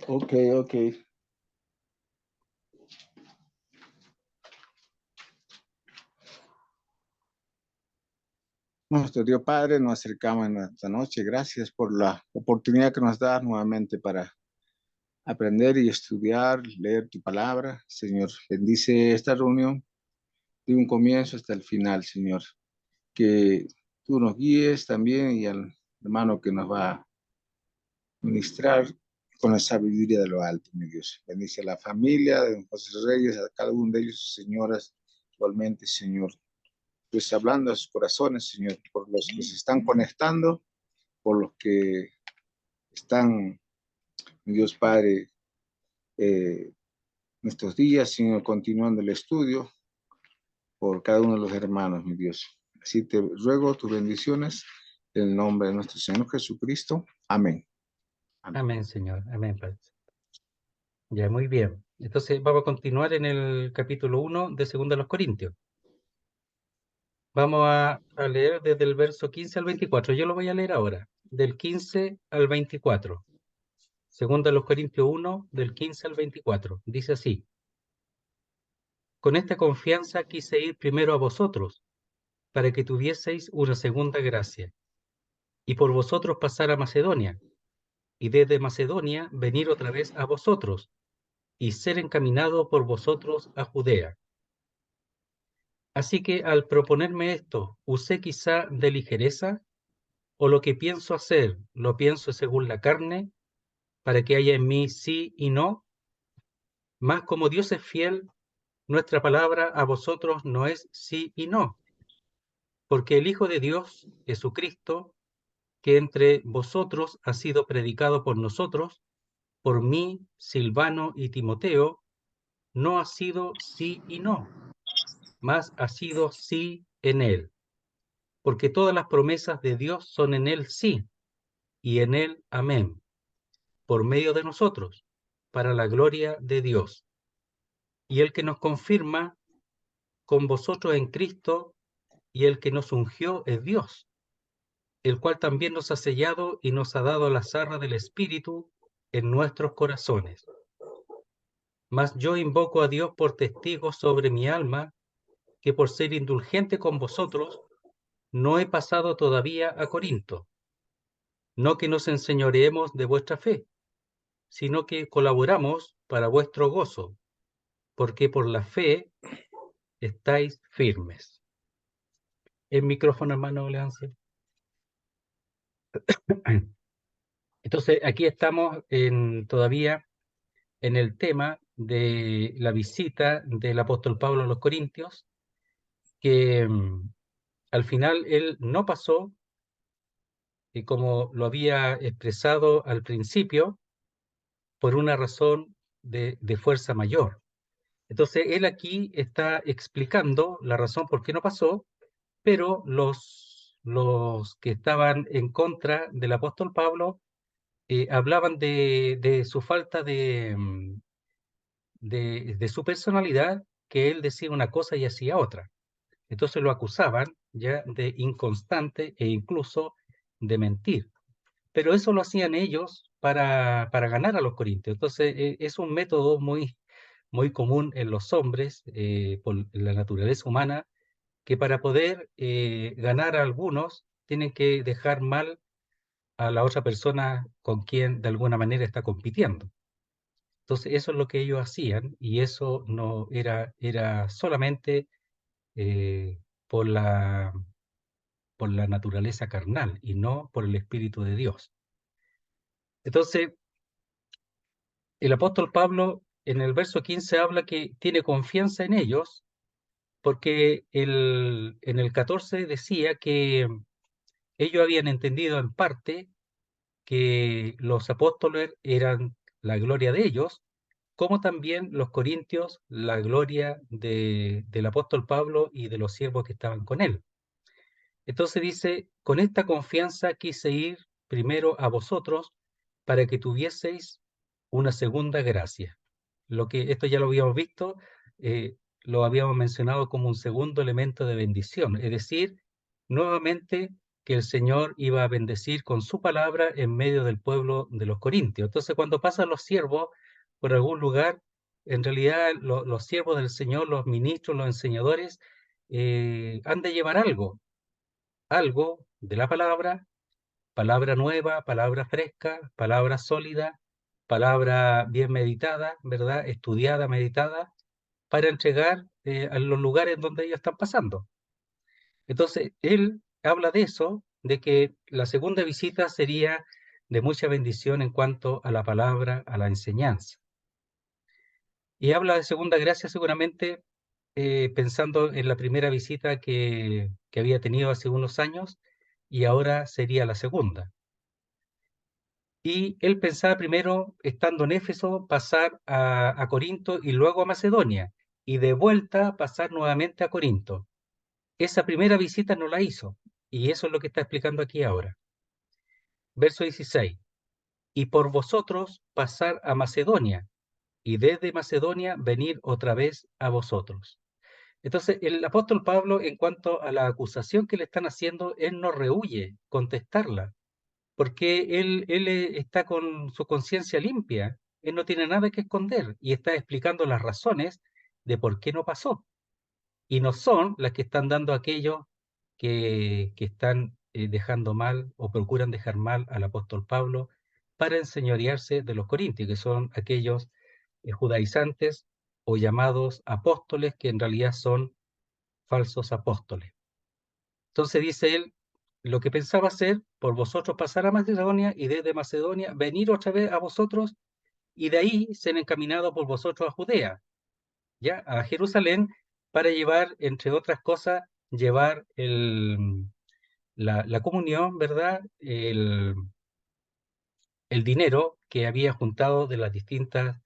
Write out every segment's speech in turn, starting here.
Ok, ok. Nuestro Dios Padre, nos acercamos en esta noche. Gracias por la oportunidad que nos das nuevamente para aprender y estudiar, leer tu palabra. Señor, bendice esta reunión de un comienzo hasta el final, Señor. Que tú nos guíes también y al hermano que nos va a ministrar con la sabiduría de lo alto, mi Dios. Bendice a la familia de don José Reyes, a cada uno de ellos, señoras, actualmente, Señor. Pues hablando a sus corazones, Señor, por los que se están conectando, por los que están, mi Dios Padre, en estos días, Señor, continuando el estudio, por cada uno de los hermanos, mi Dios. Así te ruego tus bendiciones en el nombre de nuestro Señor Jesucristo. Amén. Amén. Amén, Señor. Amén, Padre. Ya, muy bien. Entonces vamos a continuar en el capítulo 1 de 2 de los Corintios. Vamos a leer desde el verso 15 al 24. Yo lo voy a leer ahora, del 15 al 24. 2 de los Corintios 1, del 15 al 24. Dice así: Con esta confianza quise ir primero a vosotros, para que tuvieseis una segunda gracia, y por vosotros pasar a Macedonia, y desde Macedonia venir otra vez a vosotros, y ser encaminado por vosotros a Judea. Así que al proponerme esto, ¿usé quizá de ligereza? ¿O lo que pienso hacer, lo pienso según la carne, para que haya en mí sí y no? Mas como Dios es fiel, nuestra palabra a vosotros no es sí y no, porque el Hijo de Dios, Jesucristo, que entre vosotros ha sido predicado por nosotros, por mí, Silvano y Timoteo, no ha sido sí y no, mas ha sido sí en él, porque todas las promesas de Dios son en él sí, y en él amén, por medio de nosotros, para la gloria de Dios. Y el que nos confirma con vosotros en Cristo, y el que nos ungió es Dios, el cual también nos ha sellado y nos ha dado la zarra del Espíritu en nuestros corazones. Mas yo invoco a Dios por testigo sobre mi alma, que por ser indulgente con vosotros, no he pasado todavía a Corinto. No que nos enseñoreemos de vuestra fe, sino que colaboramos para vuestro gozo, porque por la fe estáis firmes. El micrófono, hermano Leance. Entonces, aquí estamos todavía en el tema de la visita del apóstol Pablo a los Corintios, que al final él no pasó, y como lo había expresado al principio, por una razón de fuerza mayor. Entonces, él aquí está explicando la razón por qué no pasó, pero los que estaban en contra del apóstol Pablo hablaban de su falta de su personalidad, que él decía una cosa y hacía otra. Entonces lo acusaban ya de inconstante e incluso de mentir. Pero eso lo hacían ellos para ganar a los corintios. Entonces es un método muy común en los hombres, por la naturaleza humana, que para poder ganar a algunos tienen que dejar mal a la otra persona con quien de alguna manera está compitiendo. Entonces eso es lo que ellos hacían, y eso no era solamente eh, por por la naturaleza carnal y no por el Espíritu de Dios. Entonces, el apóstol Pablo en el verso 15 habla que tiene confianza en ellos, porque en el 14 decía que ellos habían entendido en parte que los apóstoles eran la gloria de ellos, como también los corintios la gloria del apóstol Pablo y de los siervos que estaban con él. Entonces dice: con esta confianza quise ir primero a vosotros, para que tuvieseis una segunda gracia. Esto ya lo habíamos visto, lo habíamos mencionado como un segundo elemento de bendición, es decir, nuevamente que el Señor iba a bendecir con su palabra en medio del pueblo de los corintios. Entonces, cuando pasan los siervos por algún lugar, en realidad los siervos del Señor, los ministros, los enseñadores, han de llevar algo de la palabra, palabra nueva, palabra fresca, palabra sólida, palabra bien meditada, ¿verdad? Estudiada, meditada, para entregar a los lugares donde ellos están pasando. Entonces, él habla de eso, de que la segunda visita sería de mucha bendición en cuanto a la palabra, a la enseñanza. Y habla de segunda gracia seguramente pensando en la primera visita que había tenido hace unos años y ahora sería la segunda. Y él pensaba primero, estando en Éfeso, pasar a Corinto y luego a Macedonia, y de vuelta pasar nuevamente a Corinto. Esa primera visita no la hizo, y eso es lo que está explicando aquí ahora. Verso 16. Y por vosotros pasar a Macedonia, y desde Macedonia venir otra vez a vosotros. Entonces, el apóstol Pablo, en cuanto a la acusación que le están haciendo, él no rehúye contestarla, porque él está con su conciencia limpia, él no tiene nada que esconder y está explicando las razones de por qué no pasó. Y no son las que están dando aquellos que están dejando mal o procuran dejar mal al apóstol Pablo para enseñorearse de los corintios, que son aquellos judaizantes o llamados apóstoles que en realidad son falsos apóstoles. Entonces dice él, lo que pensaba hacer, por vosotros pasar a Macedonia y desde Macedonia venir otra vez a vosotros y de ahí ser encaminado por vosotros a Judea, ya a Jerusalén, para llevar, entre otras cosas, llevar la comunión, ¿verdad? El dinero que había juntado de las distintas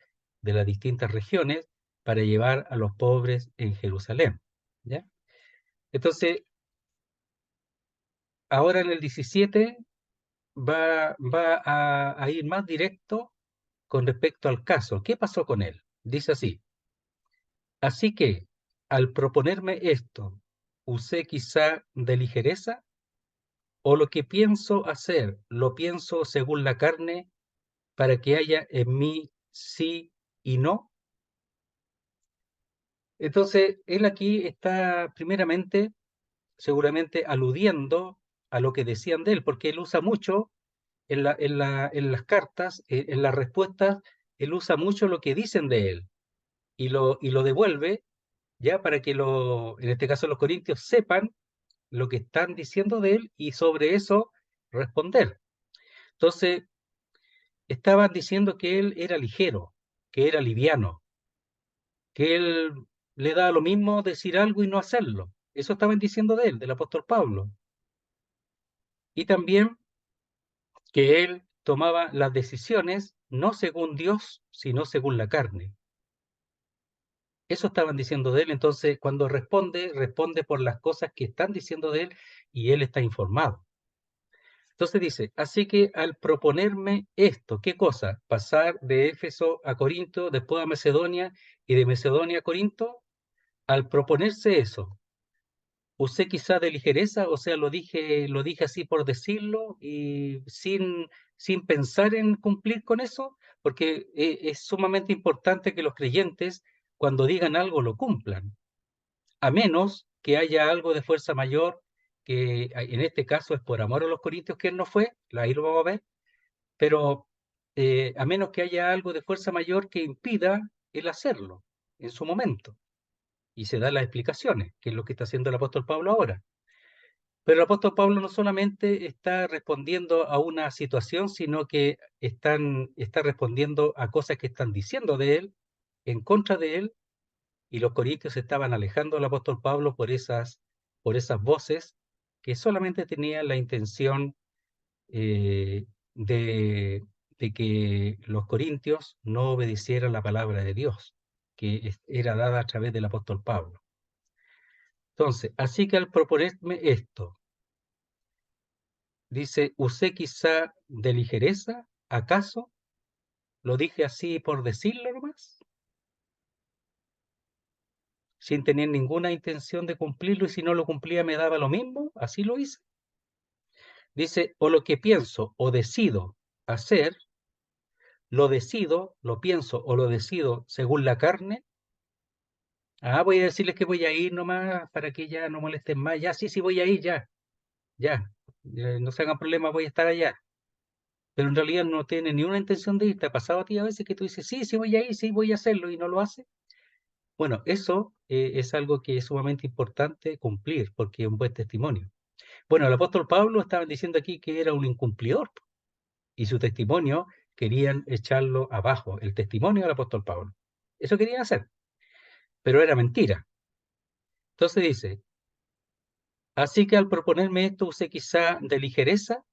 regiones para llevar a los pobres en Jerusalén, ¿ya? Entonces, ahora en el 17 va a ir más directo con respecto al caso. ¿Qué pasó con él? Dice así: así que, al proponerme esto, ¿usé quizá de ligereza? ¿O lo que pienso hacer, lo pienso según la carne, para que haya en mí sí y no? Entonces, él aquí está primeramente, seguramente, aludiendo a lo que decían de él, porque él usa mucho en las cartas, en las respuestas, él usa mucho lo que dicen de él y lo devuelve ya para que en este caso los corintios sepan lo que están diciendo de él y sobre eso responder. Entonces, estaban diciendo que él era ligero, que era liviano, que él le daba lo mismo decir algo y no hacerlo. Eso estaban diciendo de él, del apóstol Pablo. Y también que él tomaba las decisiones no según Dios, sino según la carne. Eso estaban diciendo de él. Entonces, cuando responde, responde por las cosas que están diciendo de él y él está informado. Entonces dice, así que al proponerme esto, ¿qué cosa? Pasar de Éfeso a Corinto, después a Macedonia y de Macedonia a Corinto. Al proponerse eso, usé quizá de ligereza, o sea, lo dije así por decirlo y sin pensar en cumplir con eso, porque es sumamente importante que los creyentes, cuando digan algo, lo cumplan, a menos que haya algo de fuerza mayor, que en este caso es por amor a los corintios que él no fue, ahí lo vamos a ver, pero a menos que haya algo de fuerza mayor que impida el hacerlo en su momento. Y se dan las explicaciones, que es lo que está haciendo el apóstol Pablo ahora. Pero el apóstol Pablo no solamente está respondiendo a una situación, sino que está respondiendo a cosas que están diciendo de él, en contra de él, y los corintios estaban alejando al apóstol Pablo por esas voces que solamente tenían la intención eh, de, de que los corintios no obedecieran la palabra de Dios, que era dada a través del apóstol Pablo. Entonces, así que al proponerme esto, dice, ¿usé quizá de ligereza? ¿Acaso? ¿Lo dije así por decirlo nomás? Sin tener ninguna intención de cumplirlo y si no lo cumplía me daba lo mismo, así lo hice. Dice, o lo que pienso o decido hacer, lo decido, lo pienso o lo decido según la carne. Voy a decirles que voy a ir nomás para que ya no molesten más. Ya, sí, sí, voy a ir, ya, ya. No se hagan problemas, voy a estar allá. Pero en realidad no tiene ni una intención de ir. ¿Te ha pasado a ti a veces que tú dices, sí, sí, voy a ir, sí, voy a hacerlo y no lo hace? Bueno, eso es algo que es sumamente importante cumplir porque es un buen testimonio. Bueno, el apóstol Pablo estaba diciendo aquí que era un incumplidor y su testimonio querían echarlo abajo, el testimonio del apóstol Pablo. Eso querían hacer, pero era mentira. Entonces dice, así que al proponerme esto usé quizá de ligereza,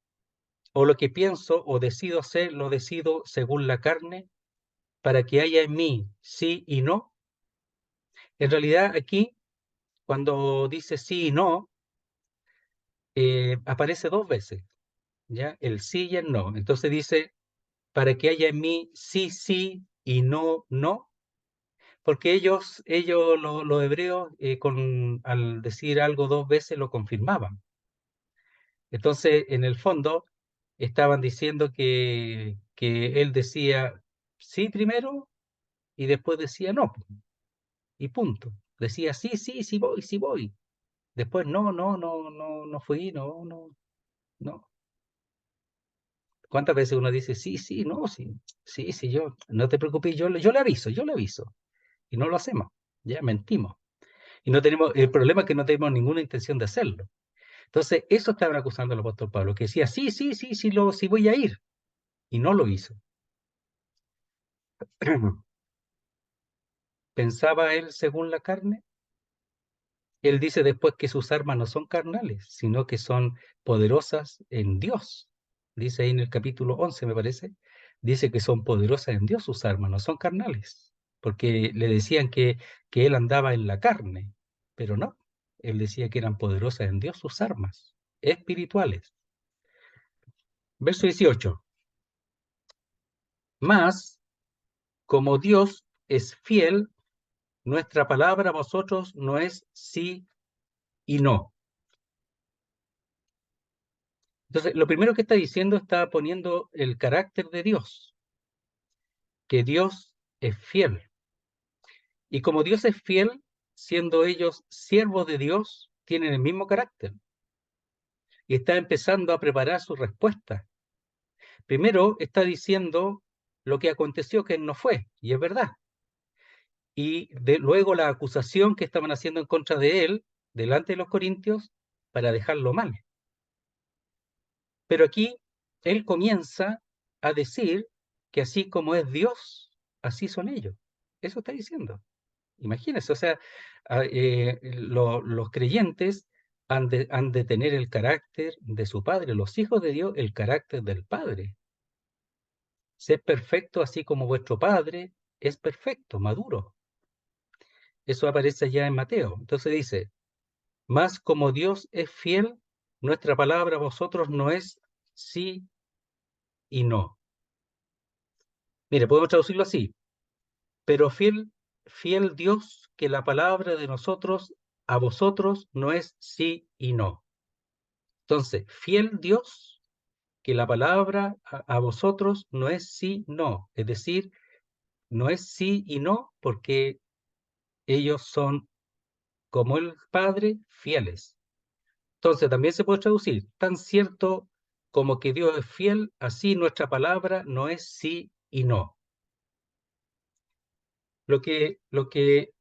o lo que pienso o decido hacer, lo decido según la carne, para que haya en mí sí y no. En realidad aquí, cuando dice sí y no, aparece dos veces, ¿ya? El sí y el no. Entonces dice, para que haya en mí sí, sí y no, no. Porque los hebreos, al decir algo dos veces, lo confirmaban. Entonces, en el fondo, estaban diciendo que él decía sí primero y después decía no, y punto. Decía sí, sí, sí voy, sí voy. Después no, no, no, no, no fui, no, no, no. ¿Cuántas veces uno dice sí, sí, no, sí, sí, sí, no te preocupes, yo le aviso, y no lo hacemos, ya mentimos. Y no tenemos, el problema es que no tenemos ninguna intención de hacerlo. Entonces, eso estaban acusando al apóstol Pablo, que decía, sí, sí, sí, sí, sí voy a ir, y no lo hizo. ¿Pensaba él según la carne? Él dice después que sus armas no son carnales, sino que son poderosas en Dios. Dice ahí en el capítulo 11, me parece, dice que son poderosas en Dios sus armas, no son carnales, porque le decían que él andaba en la carne, pero no, él decía que eran poderosas en Dios sus armas, espirituales. Verso 18. Mas, como Dios es fiel, nuestra palabra a vosotros no es sí y no. Entonces, lo primero que está diciendo está poniendo el carácter de Dios, que Dios es fiel. Y como Dios es fiel, siendo ellos siervos de Dios, tienen el mismo carácter. Y está empezando a preparar su respuesta. Primero está diciendo lo que aconteció que no fue, y es verdad. Y luego la acusación que estaban haciendo en contra de él, delante de los corintios, para dejarlo mal. Pero aquí él comienza a decir que así como es Dios, así son ellos. Eso está diciendo. Imagínense, o sea, los creyentes han de tener el carácter de su Padre, los hijos de Dios, el carácter del Padre. Sed perfecto así como vuestro Padre es perfecto, maduro. Eso aparece ya en Mateo. Entonces dice, mas como Dios es fiel, nuestra palabra a vosotros no es sí y no. Mire, podemos traducirlo así, pero fiel Dios, que la palabra de nosotros a vosotros no es sí y no. Entonces, fiel Dios, que la palabra a vosotros no es sí, no. Es decir, no es sí y no porque ellos son, como el Padre, fieles. Entonces, también se puede traducir, tan cierto como que Dios es fiel, así nuestra palabra no es sí y no. Lo que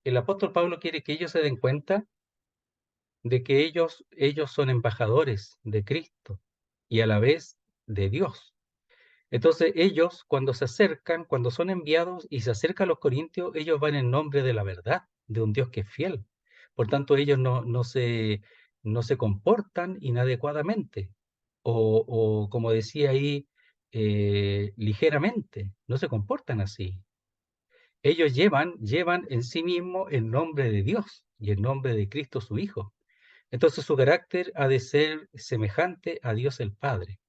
el apóstol Pablo quiere que ellos se den cuenta de que ellos son embajadores de Cristo y a la vez de Dios. Entonces ellos, cuando se acercan, cuando son enviados y se acercan a los corintios, ellos van en nombre de la verdad, de un Dios que es fiel. Por tanto, ellos no se comportan inadecuadamente o como decía ahí, ligeramente, no se comportan así. Ellos llevan en sí mismos el nombre de Dios y el nombre de Cristo su Hijo. Entonces su carácter ha de ser semejante a Dios el Padre.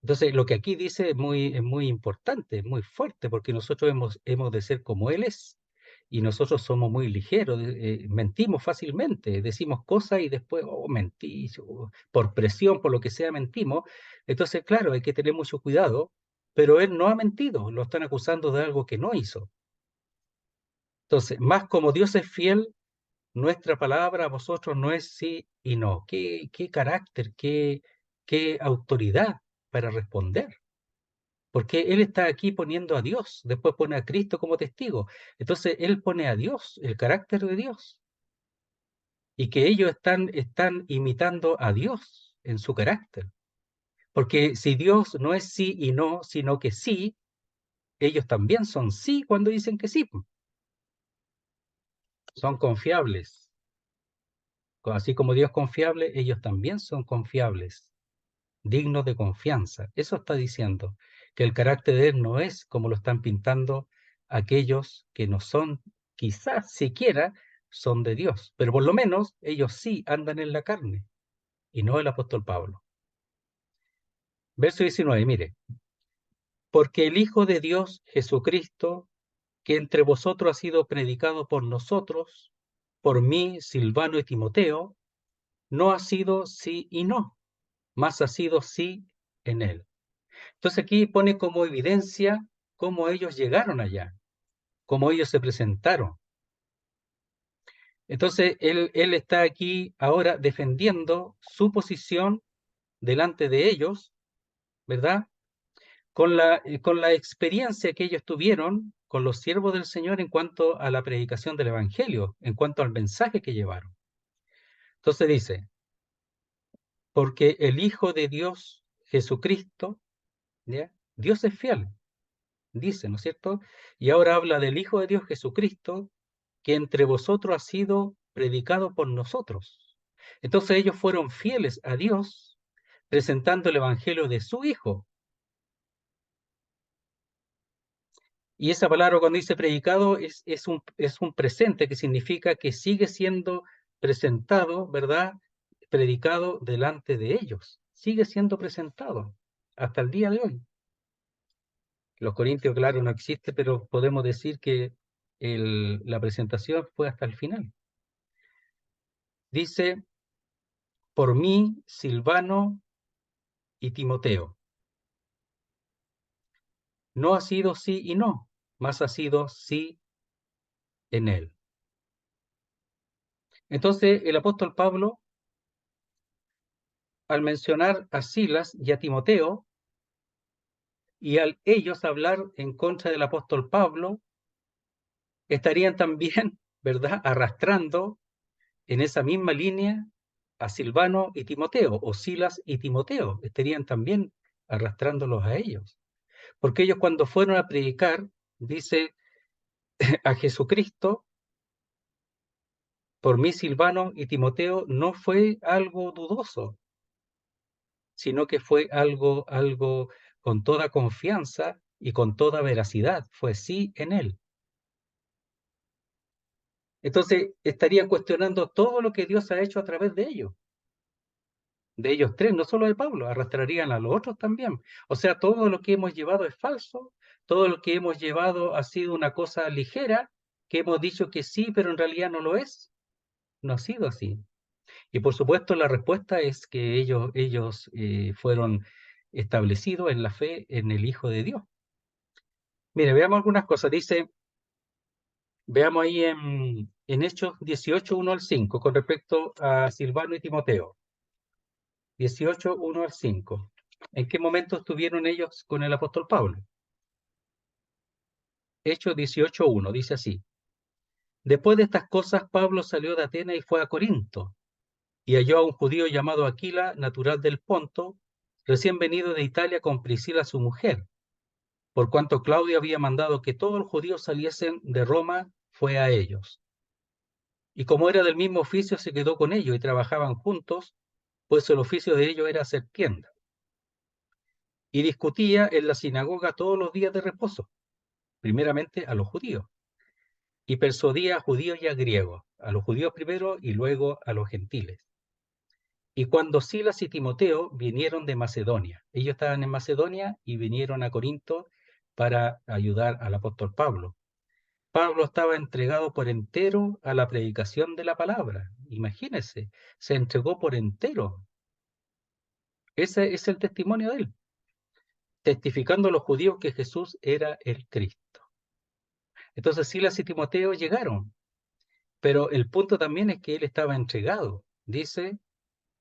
Entonces lo que aquí dice es muy importante, es muy fuerte, porque nosotros hemos de ser como Él es. y nosotros somos muy ligeros, mentimos fácilmente, decimos cosas y después, oh, mentí, por presión, por lo que sea, mentimos. Entonces, claro, hay que tener mucho cuidado, pero él no ha mentido, lo están acusando de algo que no hizo. Entonces, más como Dios es fiel, nuestra palabra a vosotros no es sí y no. ¿Qué carácter, qué autoridad para responder? Porque Él está aquí poniendo a Dios, después pone a Cristo como testigo. Entonces, Él pone a Dios, el carácter de Dios, y que ellos están imitando a Dios en su carácter. Porque si Dios no es sí y no, sino que sí, ellos también son sí cuando dicen que sí. Son confiables. Así como Dios es confiable, ellos también son confiables, dignos de confianza. Eso está diciendo, que el carácter de Él no es como lo están pintando aquellos que no son, quizás siquiera son de Dios, pero por lo menos ellos sí andan en la carne, y no el apóstol Pablo. Verso 19, mire, porque el Hijo de Dios, Jesucristo, que entre vosotros ha sido predicado por nosotros, por mí, Silvano y Timoteo, no ha sido sí y no, mas ha sido sí en él. Entonces aquí pone como evidencia cómo ellos llegaron allá, cómo ellos se presentaron. Entonces él está aquí ahora defendiendo su posición delante de ellos, ¿verdad? Con la experiencia que ellos tuvieron con los siervos del Señor en cuanto a la predicación del Evangelio, en cuanto al mensaje que llevaron. Entonces dice, porque el Hijo de Dios, Jesucristo, ¿ya? Dios es fiel, dice, ¿no es cierto? Y ahora habla del Hijo de Dios, Jesucristo, que entre vosotros ha sido predicado por nosotros. Entonces ellos fueron fieles a Dios presentando el Evangelio de su Hijo. Y esa palabra cuando dice predicado es un presente que significa que sigue siendo presentado, ¿verdad? Predicado delante de ellos. Sigue siendo presentado hasta el día de hoy. Los Corintios, claro, no existe, pero podemos decir que la presentación fue hasta el final. Dice, por mí, Silvano y Timoteo. No ha sido sí y no, más ha sido sí en él. Entonces, el apóstol Pablo, al mencionar a Silas y a Timoteo, y al ellos hablar en contra del apóstol Pablo, estarían también, ¿verdad?, arrastrando en esa misma línea a Silvano y Timoteo, o Silas y Timoteo, estarían también arrastrándolos a ellos. Porque ellos cuando fueron a predicar, dice a Jesucristo, por mí Silvano y Timoteo, no fue algo dudoso, sino que fue algo con toda confianza y con toda veracidad, fue sí en él. Entonces estarían cuestionando todo lo que Dios ha hecho a través de ellos tres, no solo de Pablo, arrastrarían a los otros también. O sea, todo lo que hemos llevado es falso, todo lo que hemos llevado ha sido una cosa ligera, que hemos dicho que sí, pero en realidad no lo es. No ha sido así. Y por supuesto la respuesta es que ellos fueron establecidos en la fe en el Hijo de Dios. Mire, veamos algunas cosas. Dice, veamos ahí en Hechos 18, 1 al 5, con respecto a Silvano y Timoteo. 18, 1 al 5. ¿En qué momento estuvieron ellos con el apóstol Pablo? Hechos 18, 1, dice así. Después de estas cosas, Pablo salió de Atenas y fue a Corinto, y halló a un judío llamado Aquila, natural del Ponto, recién venido de Italia con Priscila su mujer. Por cuanto Claudio había mandado que todos los judíos saliesen de Roma, fue a ellos. Y como era del mismo oficio, se quedó con ellos y trabajaban juntos, pues el oficio de ellos era hacer tienda. Y discutía en la sinagoga todos los días de reposo, primeramente a los judíos, y persuadía a judíos y a griegos, a los judíos primero y luego a los gentiles. Y cuando Silas y Timoteo vinieron de Macedonia, ellos estaban en Macedonia y vinieron a Corinto para ayudar al apóstol Pablo. Pablo estaba entregado por entero a la predicación de la palabra. Imagínense, se entregó por entero. Ese es el testimonio de él, testificando a los judíos que Jesús era el Cristo. Entonces Silas y Timoteo llegaron, pero el punto también es que él estaba entregado, dice,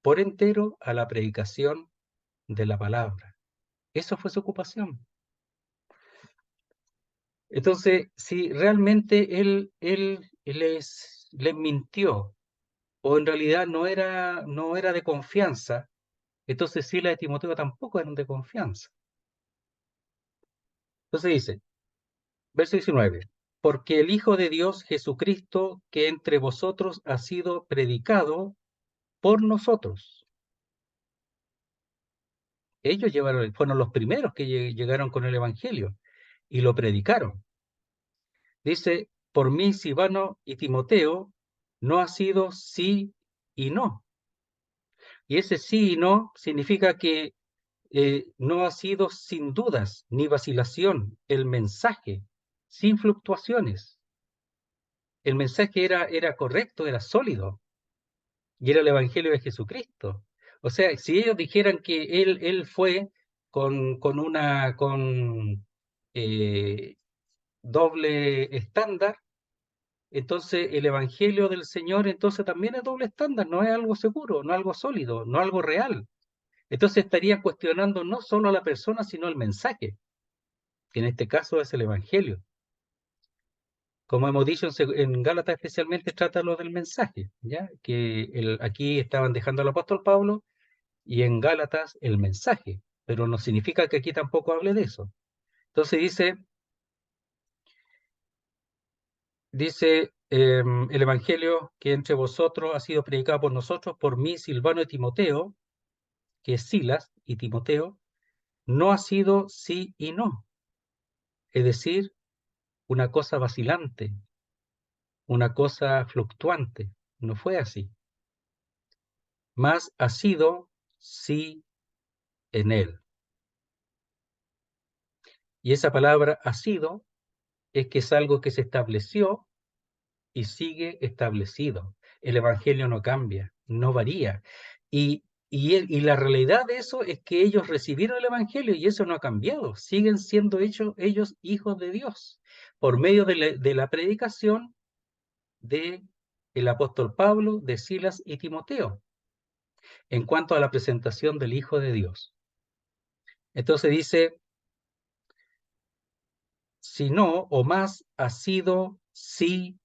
por entero a la predicación de la palabra. Eso fue su ocupación. Entonces, si realmente él les mintió, o en realidad no era de confianza, entonces Silas y Timoteo tampoco eran de confianza. Entonces dice, verso 19, porque el Hijo de Dios Jesucristo, que entre vosotros ha sido predicado por nosotros. Ellos fueron los primeros que llegaron con el Evangelio y lo predicaron. Dice, por mí, Silvano y Timoteo, no ha sido sí y no. Y ese sí y no significa que no ha sido sin dudas ni vacilación el mensaje, sin fluctuaciones. El mensaje era correcto, era sólido, y era el Evangelio de Jesucristo. O sea, si ellos dijeran que él fue con doble estándar, entonces el Evangelio del Señor entonces también es doble estándar, no es algo seguro, no algo sólido, no algo real. Entonces estarían cuestionando no solo a la persona, sino el mensaje, que en este caso es el Evangelio. Como hemos dicho, en Gálatas especialmente trata lo del mensaje, ¿ya? Que aquí estaban dejando al apóstol Pablo y en Gálatas el mensaje, pero no significa que aquí tampoco hable de eso. Entonces dice el Evangelio que entre vosotros ha sido predicado por nosotros, por mí, Silvano y Timoteo, que es Silas y Timoteo, no ha sido sí y no, es decir, una cosa vacilante, una cosa fluctuante, no fue así, más ha sido sí en él. Y esa palabra ha sido es que es algo que se estableció y sigue establecido. El Evangelio no cambia, no varía. Y la realidad de eso es que ellos recibieron el Evangelio y eso no ha cambiado. Siguen siendo ellos hijos de Dios por medio de la predicación de el apóstol Pablo, de Silas y Timoteo, en cuanto a la presentación del Hijo de Dios. Entonces dice, si no o más ha sido sí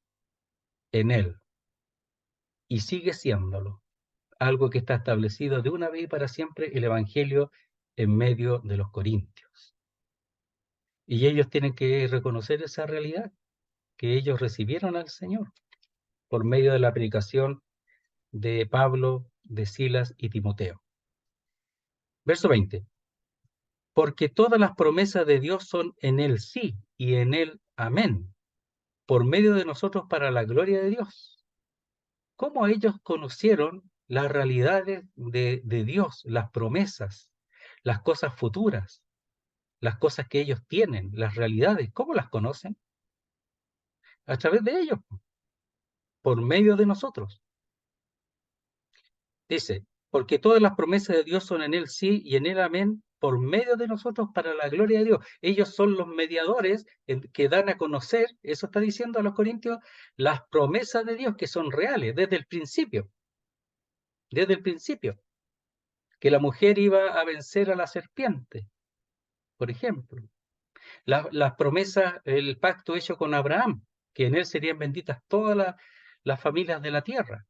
en él y sigue siéndolo. Algo que está establecido de una vez y para siempre, el Evangelio en medio de los corintios. Y ellos tienen que reconocer esa realidad, que ellos recibieron al Señor por medio de la predicación de Pablo, de Silas y Timoteo. Verso 20. Porque todas las promesas de Dios son en él sí y en él amén, por medio de nosotros para la gloria de Dios. ¿Cómo ellos conocieron las realidades de Dios, las promesas, las cosas futuras, las cosas que ellos tienen, las realidades? ¿Cómo las conocen? A través de ellos, por medio de nosotros. Dice, porque todas las promesas de Dios son en él sí y en él amén, por medio de nosotros para la gloria de Dios. Ellos son los mediadores que dan a conocer, eso está diciendo a los corintios, las promesas de Dios que son reales desde el principio. Desde el principio. Que la mujer iba a vencer a la serpiente, por ejemplo. Las promesas, el pacto hecho con Abraham, que en él serían benditas todas las familias de la tierra.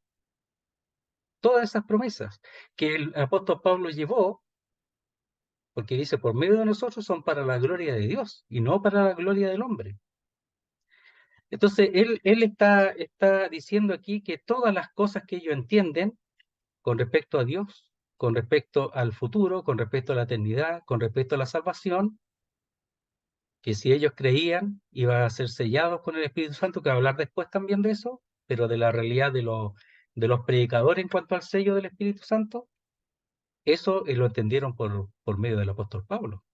Todas esas promesas que el apóstol Pablo llevó, porque dice, por medio de nosotros son para la gloria de Dios y no para la gloria del hombre. Entonces, él está diciendo aquí que todas las cosas que ellos entienden con respecto a Dios, con respecto al futuro, con respecto a la eternidad, con respecto a la salvación, que si ellos creían, iban a ser sellados con el Espíritu Santo, que va a hablar después también de eso, pero de la realidad de los predicadores en cuanto al sello del Espíritu Santo, eso lo entendieron por medio del apóstol Pablo.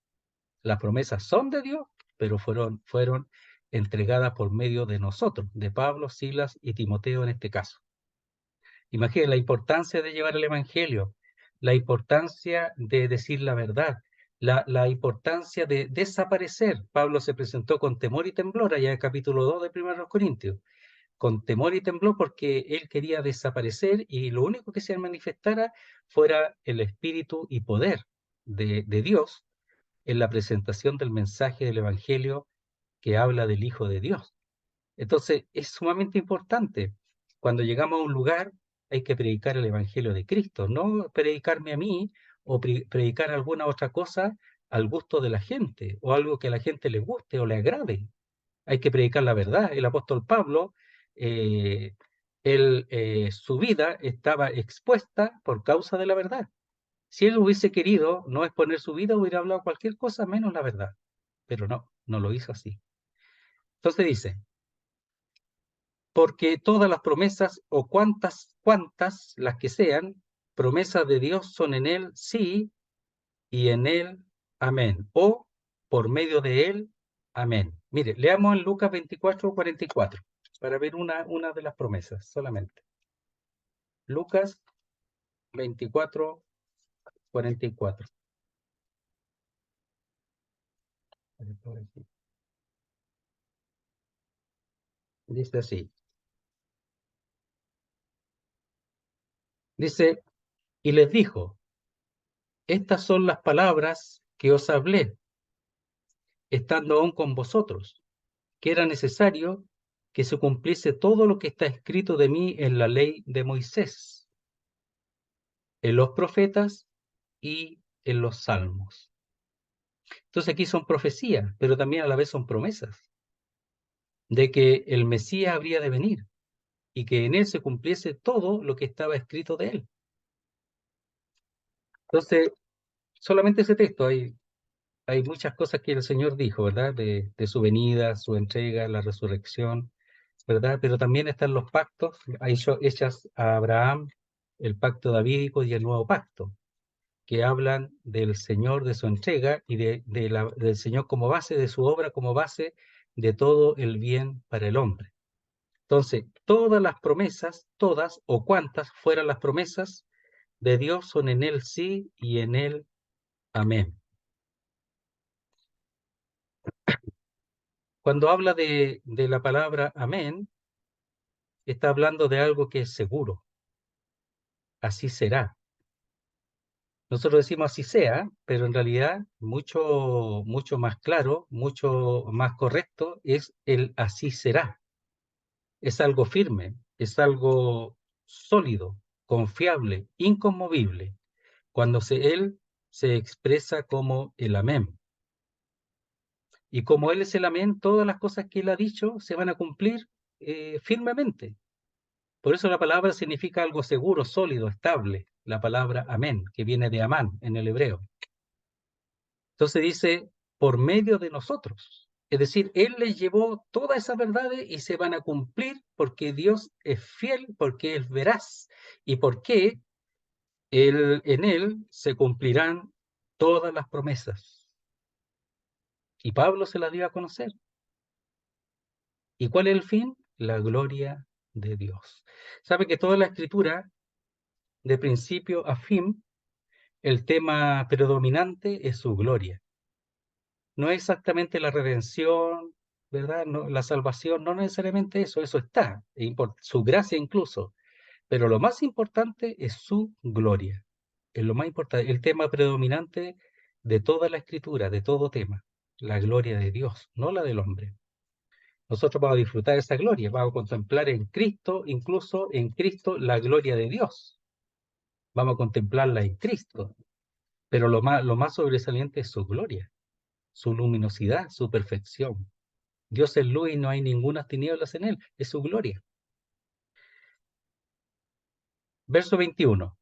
Las promesas son de Dios, pero fueron entregada por medio de nosotros, de Pablo, Silas y Timoteo en este caso. Imaginen la importancia de llevar el Evangelio, la importancia de decir la verdad, la importancia de desaparecer. Pablo se presentó con temor y temblor allá en el capítulo 2 de 1 Corintios, con temor y temblor porque él quería desaparecer y lo único que se manifestara fuera el espíritu y poder de Dios en la presentación del mensaje del Evangelio que habla del Hijo de Dios. Entonces, es sumamente importante. Cuando llegamos a un lugar, hay que predicar el Evangelio de Cristo, no predicarme a mí o predicar alguna otra cosa al gusto de la gente o algo que a la gente le guste o le agrade. Hay que predicar la verdad. El apóstol Pablo, eh, su vida estaba expuesta por causa de la verdad. Si él hubiese querido no exponer su vida, hubiera hablado cualquier cosa menos la verdad. Pero no lo hizo así. Entonces dice, porque todas las promesas, o cuantas las que sean, promesas de Dios son en él sí, y en él amén, o por medio de él amén. Mire, leamos en Lucas 24:44, para ver una de las promesas solamente. Lucas 24:44. Dice así. Dice, y les dijo, estas son las palabras que os hablé, estando aún con vosotros, que era necesario que se cumpliese todo lo que está escrito de mí en la ley de Moisés, en los profetas y en los salmos. Entonces aquí son profecías, pero también a la vez son promesas de que el Mesías habría de venir y que en él se cumpliese todo lo que estaba escrito de él. Entonces, solamente ese texto, hay muchas cosas que el Señor dijo, ¿verdad? De su venida, su entrega, la resurrección, ¿verdad? Pero también están los pactos, hay hechas a Abraham, el pacto davídico y el nuevo pacto, que hablan del Señor, de su entrega y del Señor como base, de su obra como base de todo el bien para el hombre. Entonces, todas las promesas, todas o cuantas fueran las promesas de Dios son en él sí y en él amén. Cuando habla de la palabra amén, está hablando de algo que es seguro. Así será. Nosotros decimos así sea, pero en realidad mucho más claro, mucho más correcto es el así será. Es algo firme, es algo sólido, confiable, inconmovible, cuando él se expresa como el amén. Y como él es el amén, todas las cosas que él ha dicho se van a cumplir firmemente. Por eso la palabra significa algo seguro, sólido, estable. La palabra amén, que viene de amán en el hebreo. Entonces dice, por medio de nosotros. Es decir, Él les llevó todas esas verdades y se van a cumplir porque Dios es fiel, porque es veraz y porque en Él se cumplirán todas las promesas. Y Pablo se las dio a conocer. ¿Y cuál es el fin? La gloria de Dios. Sabe que toda la escritura, de principio a fin, el tema predominante es su gloria. No es exactamente la redención, ¿verdad? No, la salvación, no necesariamente eso está, su gracia incluso, pero lo más importante es su gloria, es lo más importante, el tema predominante de toda la escritura, de todo tema, la gloria de Dios, no la del hombre. Nosotros vamos a disfrutar de esa gloria, vamos a contemplar en Cristo, incluso en Cristo, la gloria de Dios. Vamos a contemplarla en Cristo, pero lo más sobresaliente es su gloria, su luminosidad, su perfección. Dios es luz y no hay ninguna tinieblas en él, es su gloria. Verso 21.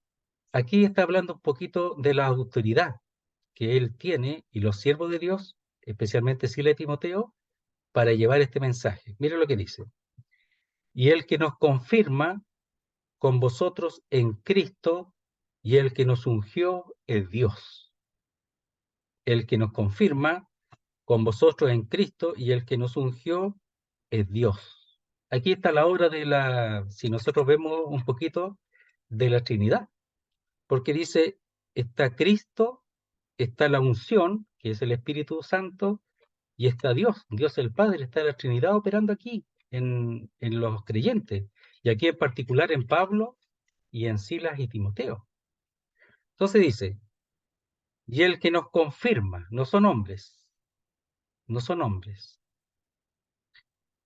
Aquí está hablando un poquito de la autoridad que él tiene y los siervos de Dios, especialmente Silas y Timoteo, para llevar este mensaje. Mira lo que dice. Y el que nos confirma con vosotros en Cristo y el que nos ungió es Dios. El que nos confirma con vosotros en Cristo, y el que nos ungió es Dios. Aquí está la obra de si nosotros vemos un poquito de la Trinidad, porque dice, está Cristo, está la unción, que es el Espíritu Santo, y está Dios, Dios el Padre, está la Trinidad operando aquí, en los creyentes, y aquí en particular en Pablo y en Silas y Timoteo. Entonces dice, y el que nos confirma, no son hombres, no son hombres.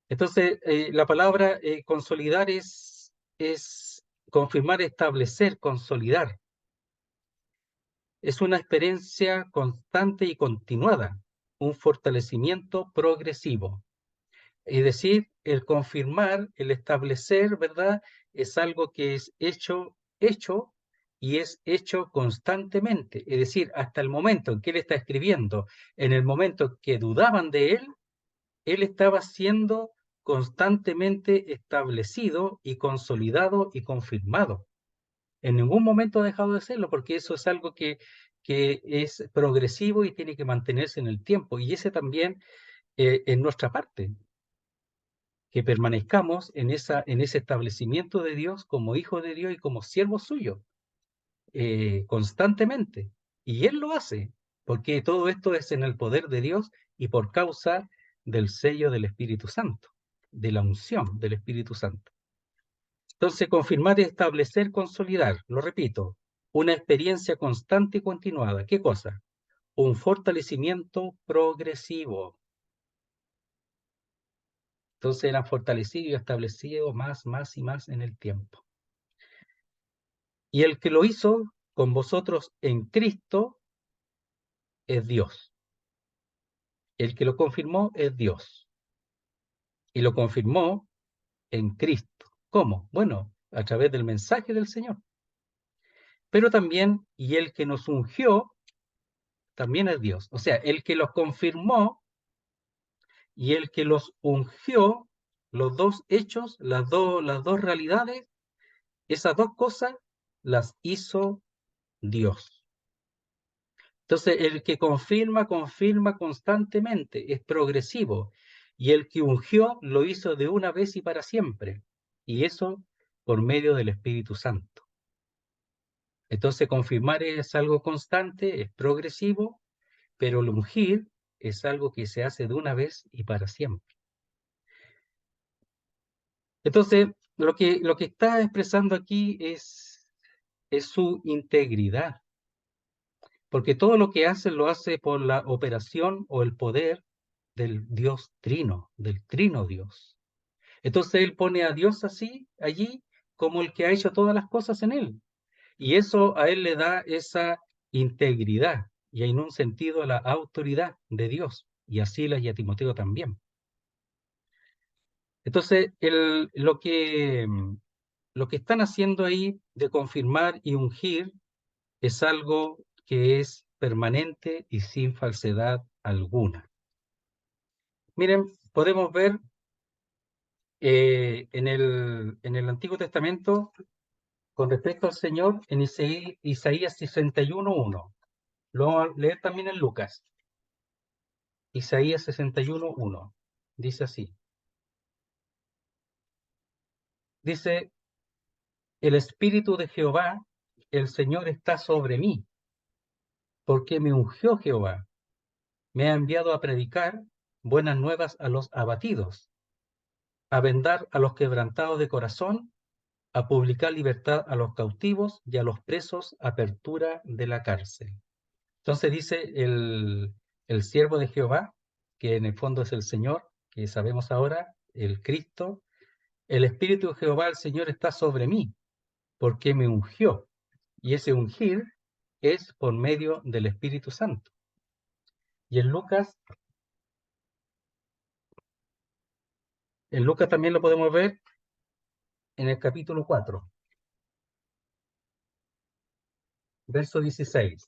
Entonces, la palabra consolidar es confirmar, establecer, consolidar. Es una experiencia constante y continuada, un fortalecimiento progresivo. Es decir, el confirmar, el establecer, ¿verdad? Es algo que es hecho y es hecho constantemente. Es decir, hasta el momento en que él está escribiendo, en el momento que dudaban de él estaba siendo constantemente establecido y consolidado y confirmado. En ningún momento ha dejado de serlo, porque eso es algo que es progresivo y tiene que mantenerse en el tiempo. Y ese también es nuestra parte, que permanezcamos en ese establecimiento de Dios como hijo de Dios y como siervo suyo, constantemente. Y Él lo hace, porque todo esto es en el poder de Dios y por causa del sello del Espíritu Santo, de la unción del Espíritu Santo. Entonces, confirmar, establecer, consolidar, lo repito, una experiencia constante y continuada. ¿Qué cosa? Un fortalecimiento progresivo. Entonces eran fortalecidos y establecidos más y más en el tiempo. Y el que lo hizo con vosotros en Cristo es Dios. El que lo confirmó es Dios. Y lo confirmó en Cristo. ¿Cómo? Bueno, a través del mensaje del Señor. Pero también, y el que nos ungió, también es Dios. O sea, el que los confirmó y el que los ungió, los dos hechos, las dos realidades, esas dos cosas las hizo Dios. Entonces, el que confirma constantemente, es progresivo. Y el que ungió lo hizo de una vez y para siempre. Y eso por medio del Espíritu Santo. Entonces, confirmar es algo constante, es progresivo, pero el ungir es algo que se hace de una vez y para siempre. Entonces, lo que está expresando aquí es su integridad, porque todo lo que hace lo hace por la operación o el poder del Dios Trino, del Trino Dios. Entonces él pone a Dios así, allí, como el que ha hecho todas las cosas en él. Y eso a él le da esa integridad y en un sentido la autoridad de Dios, y a Silas y a Timoteo también. Entonces, lo que están haciendo ahí de confirmar y ungir es algo que es permanente y sin falsedad alguna. Miren, podemos ver en el Antiguo Testamento con respecto al Señor en Isaías 61:1. Lo vamos a leer también en Lucas. Isaías 61:1. Dice así. Dice, el Espíritu de Jehová, el Señor está sobre mí, porque me ungió Jehová. Me ha enviado a predicar buenas nuevas a los abatidos, a vendar a los quebrantados de corazón, a publicar libertad a los cautivos y a los presos apertura de la cárcel. Entonces dice el siervo de Jehová, que en el fondo es el Señor, que sabemos ahora, el Cristo, el Espíritu de Jehová, el Señor, está sobre mí, porque me ungió. Y ese ungir es por medio del Espíritu Santo. Y en Lucas también lo podemos ver en el capítulo 4, verso 16.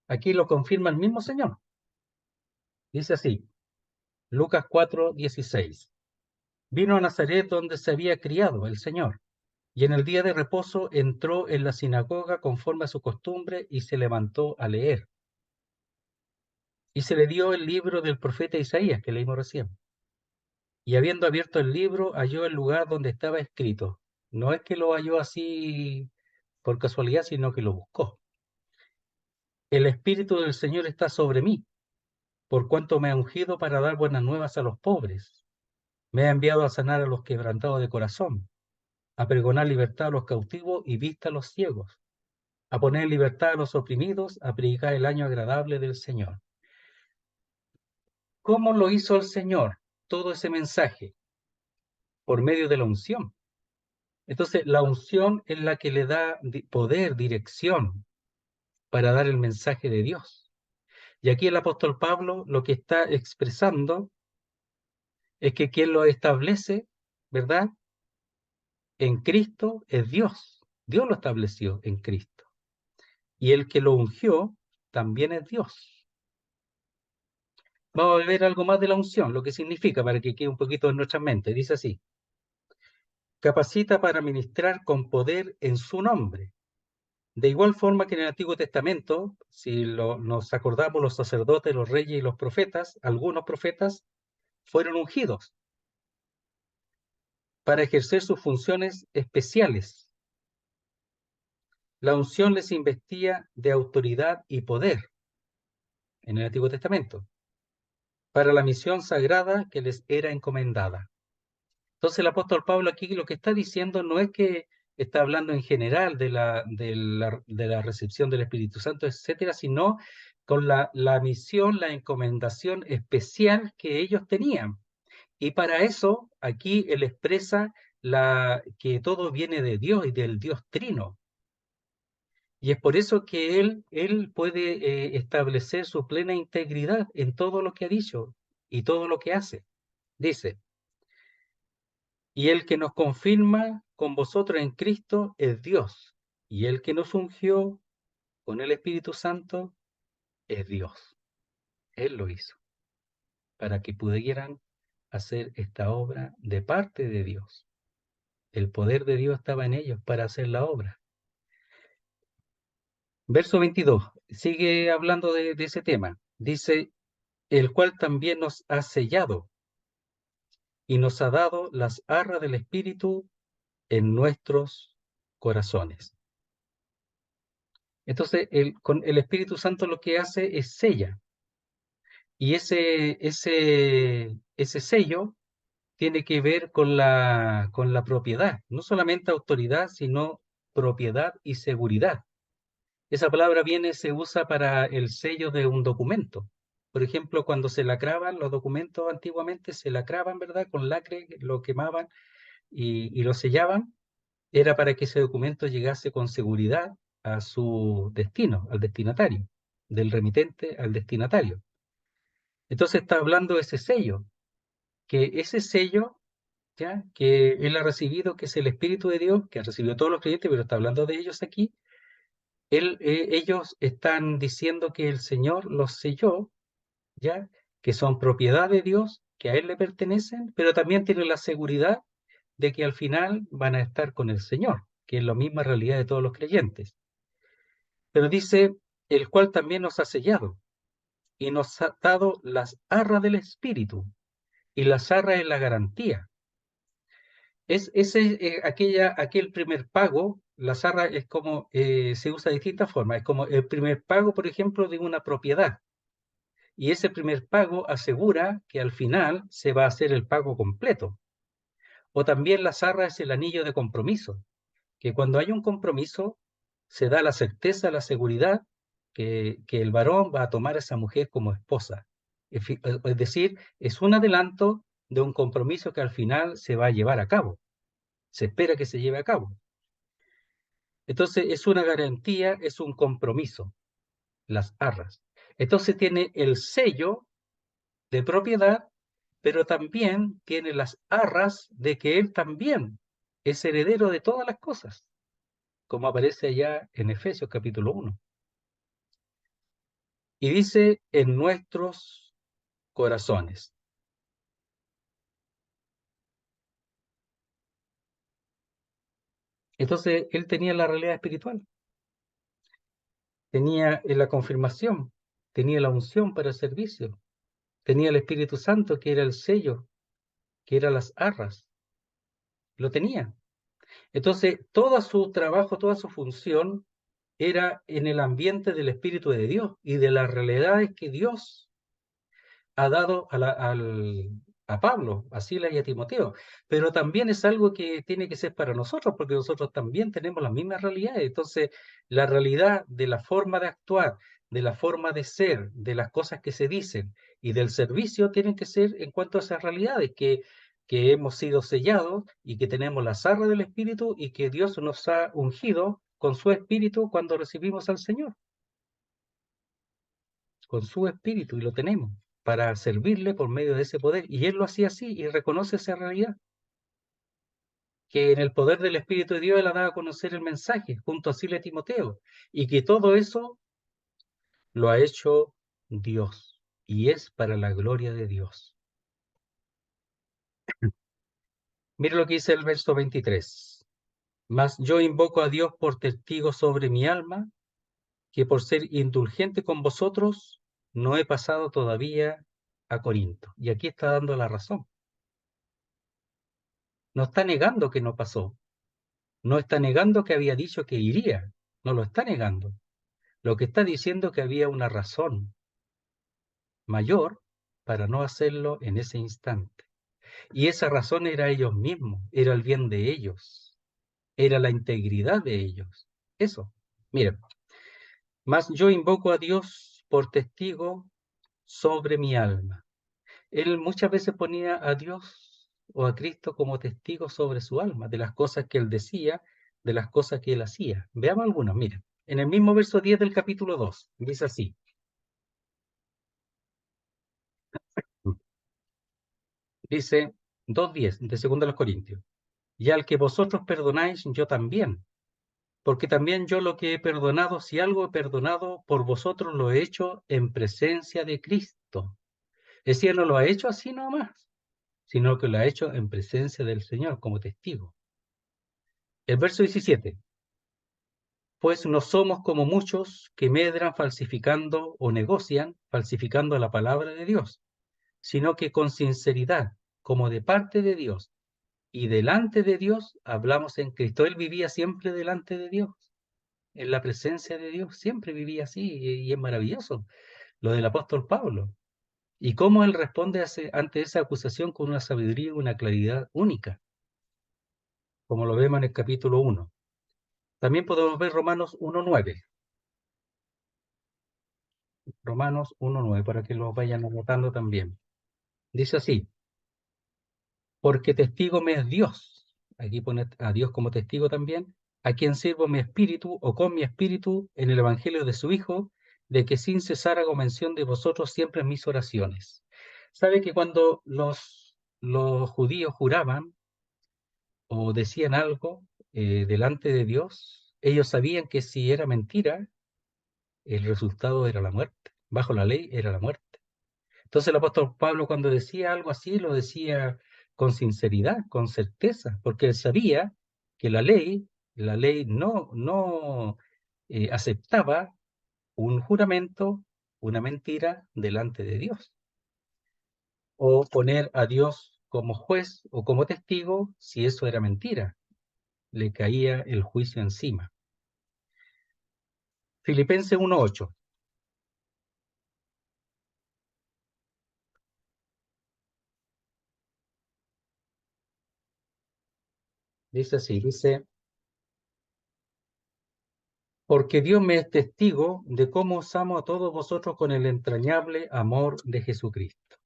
Aquí lo confirma el mismo Señor. Dice así, Lucas 4:16. Vino a Nazaret donde se había criado el Señor, y en el día de reposo entró en la sinagoga conforme a su costumbre y se levantó a leer. Y se le dio el libro del profeta Isaías, que leímos recién. Y habiendo abierto el libro, halló el lugar donde estaba escrito. No es que lo halló así por casualidad, sino que lo buscó. El Espíritu del Señor está sobre mí, por cuanto me ha ungido para dar buenas nuevas a los pobres. Me ha enviado a sanar a los quebrantados de corazón, a pregonar libertad a los cautivos y vista a los ciegos, a poner en libertad a los oprimidos, a predicar el año agradable del Señor. ¿Cómo lo hizo el Señor? Todo ese mensaje, por medio de la unción. Entonces, la unción es la que le da poder, dirección, para dar el mensaje de Dios. Y aquí el apóstol Pablo lo que está expresando es que quien lo establece, ¿verdad? En Cristo es Dios. Dios lo estableció en Cristo. Y el que lo ungió también es Dios. Vamos a ver algo más de la unción, lo que significa, para que quede un poquito en nuestra mente. Dice así: capacita para ministrar con poder en su nombre. De igual forma que en el Antiguo Testamento, si nos acordamos, los sacerdotes, los reyes y los profetas, algunos profetas fueron ungidos para ejercer sus funciones especiales. La unción les investía de autoridad y poder en el Antiguo Testamento para la misión sagrada que les era encomendada. Entonces el apóstol Pablo aquí lo que está diciendo no es que está hablando en general de la recepción del Espíritu Santo, etcétera, sino con la misión, la encomendación especial que ellos tenían. Y para eso, aquí él expresa que todo viene de Dios y del Dios Trino. Y es por eso que él puede establecer su plena integridad en todo lo que ha dicho y todo lo que hace. Dice: y el que nos confirma con vosotros en Cristo es Dios, y el que nos ungió con el Espíritu Santo es Dios. Él lo hizo para que pudieran hacer esta obra de parte de Dios. El poder de Dios estaba en ellos para hacer la obra. Verso 22, sigue hablando de ese tema. Dice: el cual también nos ha sellado y nos ha dado las arras del Espíritu en nuestros corazones. Entonces, con el Espíritu Santo lo que hace es sella. Y ese sello tiene que ver con la propiedad. No solamente autoridad, sino propiedad y seguridad. Esa palabra se usa para el sello de un documento. Por ejemplo, cuando se lacraban los documentos antiguamente, se lacraban, ¿verdad? Con lacre, lo quemaban y lo sellaban. Era para que ese documento llegase con seguridad a su destino, al destinatario, del remitente al destinatario. Entonces está hablando de ese sello, que ese sello, ¿ya? Que él ha recibido, que es el Espíritu de Dios, que ha recibido todos los creyentes, pero está hablando de ellos aquí. Ellos están diciendo que el Señor los selló, ¿ya? Que son propiedad de Dios, que a Él le pertenecen, pero también tienen la seguridad de que al final van a estar con el Señor, que es la misma realidad de todos los creyentes. Pero dice: el cual también nos ha sellado y nos ha dado las arras del Espíritu, y las arras es la garantía. Aquel primer pago, las arras es como, se usa de distintas formas, es como el primer pago, por ejemplo, de una propiedad. Y ese primer pago asegura que al final se va a hacer el pago completo. O también las arras es el anillo de compromiso, que cuando hay un compromiso se da la certeza, la seguridad que el varón va a tomar a esa mujer como esposa. Es decir, es un adelanto de un compromiso que al final se va a llevar a cabo. Se espera que se lleve a cabo. Entonces es una garantía, es un compromiso, las arras. Entonces tiene el sello de propiedad, pero también tiene las arras de que él también es heredero de todas las cosas, como aparece allá en Efesios capítulo 1. Y dice: en nuestros corazones. Entonces él tenía la realidad espiritual, tenía la confirmación, tenía la unción para el servicio, tenía el Espíritu Santo, que era el sello, que eran las arras, lo tenía. Entonces, todo su trabajo, toda su función era en el ambiente del Espíritu de Dios y de las realidades que Dios ha dado a Pablo, a Silas y a Timoteo. Pero también es algo que tiene que ser para nosotros, porque nosotros también tenemos las mismas realidades. Entonces, la realidad de la forma de actuar, de la forma de ser, de las cosas que se dicen y del servicio tienen que ser en cuanto a esas realidades que hemos sido sellados y que tenemos la zarra del Espíritu y que Dios nos ha ungido con su Espíritu cuando recibimos al Señor, con su Espíritu, y lo tenemos para servirle por medio de ese poder. Y él lo hacía así y reconoce esa realidad, que en el poder del Espíritu de Dios él ha dado a conocer el mensaje junto a Silas y Timoteo, y que todo eso lo ha hecho Dios y es para la gloria de Dios. Mire lo que dice el verso 23. Mas yo invoco a Dios por testigo sobre mi alma, que por ser indulgente con vosotros, no he pasado todavía a Corinto. Y aquí está dando la razón. No está negando que no pasó. No está negando que había dicho que iría. No lo está negando. Lo que está diciendo es que había una razón mayor para no hacerlo en ese instante. Y esa razón era ellos mismos, era el bien de ellos, era la integridad de ellos. Eso. Miren, mas yo invoco a Dios por testigo sobre mi alma. Él muchas veces ponía a Dios o a Cristo como testigo sobre su alma, de las cosas que él decía, de las cosas que él hacía. Veamos algunas, miren. En el mismo verso 10 del capítulo 2, dice así. Dice 2:10 de 2 de los Corintios. Y al que vosotros perdonáis, yo también. Porque también yo lo que he perdonado, si algo he perdonado por vosotros, lo he hecho en presencia de Cristo. Es decir, no lo ha hecho así nomás, sino que lo ha hecho en presencia del Señor como testigo. El verso 17. Pues no somos como muchos que medran falsificando o negocian falsificando la palabra de Dios, sino que con sinceridad, como de parte de Dios y delante de Dios, hablamos en Cristo. Él vivía siempre delante de Dios, en la presencia de Dios, siempre vivía así, y es maravilloso lo del apóstol Pablo. Y cómo él responde ante esa acusación con una sabiduría y una claridad única, como lo vemos en el capítulo 1. También podemos ver Romanos 1:9. Romanos 1:9, para que lo vayan anotando también. Dice así, porque testigo me es Dios, aquí pone a Dios como testigo también, a quien sirvo mi espíritu o con mi espíritu en el evangelio de su Hijo, de que sin cesar hago mención de vosotros siempre en mis oraciones. ¿Sabe que cuando los judíos juraban o decían algo delante de Dios, ellos sabían que si era mentira, el resultado era la muerte? Bajo la ley era la muerte. Entonces el apóstol Pablo, cuando decía algo así, lo decía con sinceridad, con certeza, porque él sabía que la ley no aceptaba un juramento, una mentira delante de Dios, o poner a Dios como juez o como testigo si eso era mentira. Le caía el juicio encima. Filipenses 1:8. Dice así, dice, porque Dios me es testigo de cómo os amo a todos vosotros con el entrañable amor de Jesucristo.